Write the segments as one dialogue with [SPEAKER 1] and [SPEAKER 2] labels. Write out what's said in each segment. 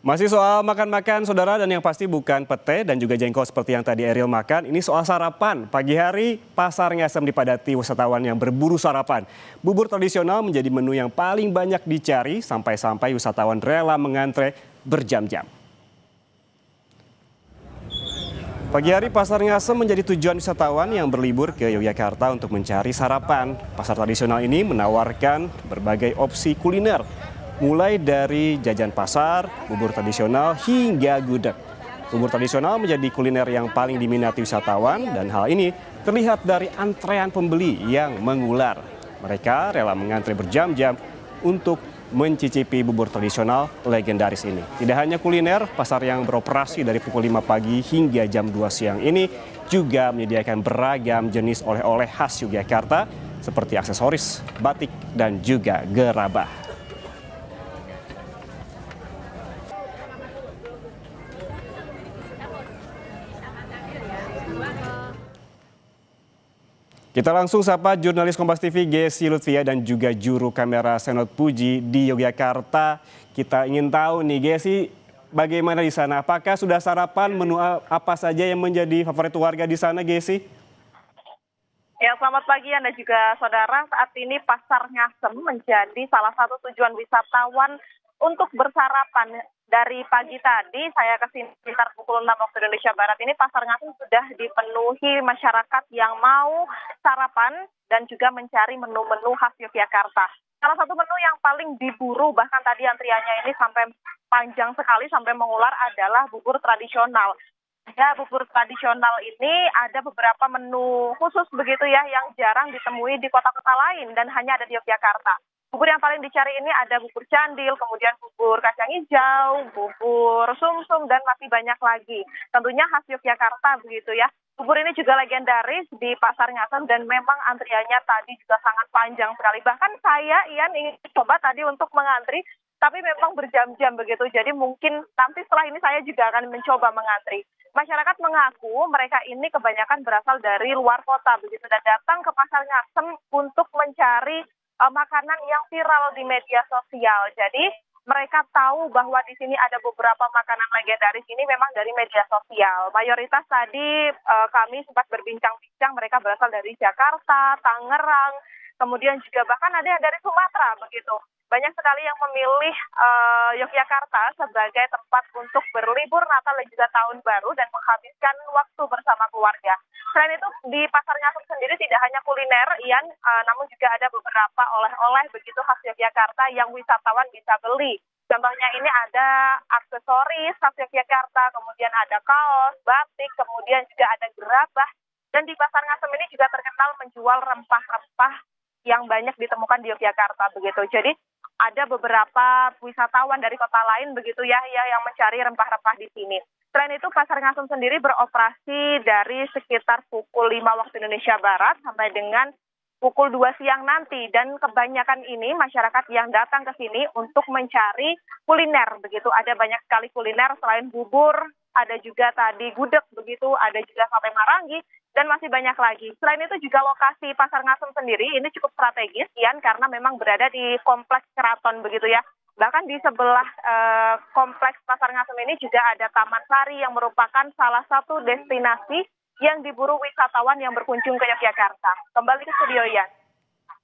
[SPEAKER 1] Masih soal makan-makan saudara, dan yang pasti bukan pete dan juga jengkol seperti yang tadi Ariel makan. Ini soal sarapan. Pagi hari Pasar Ngasem dipadati wisatawan yang berburu sarapan. Bubur tradisional menjadi menu yang paling banyak dicari sampai-sampai wisatawan rela mengantre berjam-jam. Pagi hari Pasar Ngasem menjadi tujuan wisatawan yang berlibur ke Yogyakarta untuk mencari sarapan. Pasar tradisional ini menawarkan berbagai opsi kuliner, mulai dari jajan pasar, bubur tradisional, hingga gudeg. Bubur tradisional menjadi kuliner yang paling diminati wisatawan, dan hal ini terlihat dari antrean pembeli yang mengular. Mereka rela mengantre berjam-jam untuk mencicipi bubur tradisional legendaris ini. Tidak hanya kuliner, pasar yang beroperasi dari pukul 5 pagi hingga jam 2 siang ini juga menyediakan beragam jenis oleh-oleh khas Yogyakarta seperti aksesoris, batik, dan juga gerabah. Kita langsung sapa jurnalis Kompas TV Gesi Lutfia dan juga juru kamera Senot Puji di Yogyakarta. Kita ingin tahu nih Gesi, bagaimana di sana? Apakah sudah sarapan, menu apa saja yang menjadi favorit warga di sana, Gesi?
[SPEAKER 2] Ya, selamat pagi Anda juga saudara. Saat ini Pasar Ngasem menjadi salah satu tujuan wisatawan untuk bersarapan. Dari pagi tadi saya kesini sekitar pukul 6 waktu Indonesia Barat ini Pasar Ngasem sudah dipenuhi masyarakat yang mau sarapan dan juga mencari menu-menu khas Yogyakarta. Salah satu menu yang paling diburu, bahkan tadi antriannya ini sampai panjang sekali sampai mengular, adalah bubur tradisional. Ya, bubur tradisional ini ada beberapa menu khusus begitu ya yang jarang ditemui di kota-kota lain dan hanya ada di Yogyakarta. Bubur yang paling dicari ini ada bubur candil, kemudian bubur kacang hijau, bubur sumsum, dan masih banyak lagi. Tentunya khas Yogyakarta begitu ya. Bubur ini juga legendaris di Pasar Ngasem dan memang antriannya tadi juga sangat panjang sekali. Bahkan saya, Ian, ingin coba tadi untuk mengantri, tapi memang berjam-jam begitu. Jadi mungkin nanti setelah ini saya juga akan mencoba mengantri. Masyarakat mengaku mereka ini kebanyakan berasal dari luar kota begitu dan datang ke Pasar Ngasem untuk mencari makanan yang viral di media sosial. Jadi mereka tahu bahwa di sini ada beberapa makanan legendaris ini memang dari media sosial. Mayoritas tadi kami sempat berbincang-bincang, mereka berasal dari Jakarta, Tangerang, kemudian juga bahkan ada yang dari Sumatera begitu. Banyak sekali yang memilih Yogyakarta sebagai tempat untuk berlibur Natal dan juga Tahun Baru dan menghabiskan waktu bersama keluarga. Selain itu di Pasar Ngasem sendiri tidak hanya kuliner, Ian, namun juga ada beberapa oleh-oleh begitu khas Yogyakarta yang wisatawan bisa beli. Contohnya ini ada aksesoris khas Yogyakarta, kemudian ada kaos, batik, kemudian juga ada gerabah. Dan di Pasar Ngasem ini juga terkenal menjual rempah-rempah yang banyak ditemukan di Yogyakarta begitu. Jadi ada beberapa wisatawan dari kota lain begitu ya yang mencari rempah-rempah di sini. Selain itu Pasar Ngasem sendiri beroperasi dari sekitar pukul 5 waktu Indonesia Barat sampai dengan pukul 2 siang nanti. Dan kebanyakan ini masyarakat yang datang ke sini untuk mencari kuliner begitu. Ada banyak sekali kuliner selain bubur, ada juga tadi gudeg begitu, ada juga sate marangi, dan masih banyak lagi. Selain itu juga lokasi Pasar Ngasem sendiri ini cukup strategis, Ian, karena memang berada di kompleks keraton begitu ya. Bahkan di sebelah kompleks Pasar Ngasem ini juga ada Taman Sari yang merupakan salah satu destinasi yang diburu wisatawan yang berkunjung ke Yogyakarta. Kembali ke studio, Ian.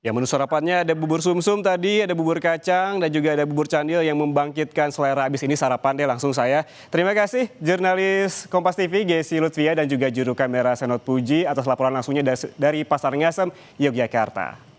[SPEAKER 1] Ya, menu sarapannya ada bubur sumsum tadi, ada bubur kacang, dan juga ada bubur candil yang membangkitkan selera. Abis ini sarapan deh langsung saya. Terima kasih jurnalis Kompas TV Gesi Lutfia dan juga juru kamera Senot Puji atas laporan langsungnya dari Pasar Ngasem, Yogyakarta.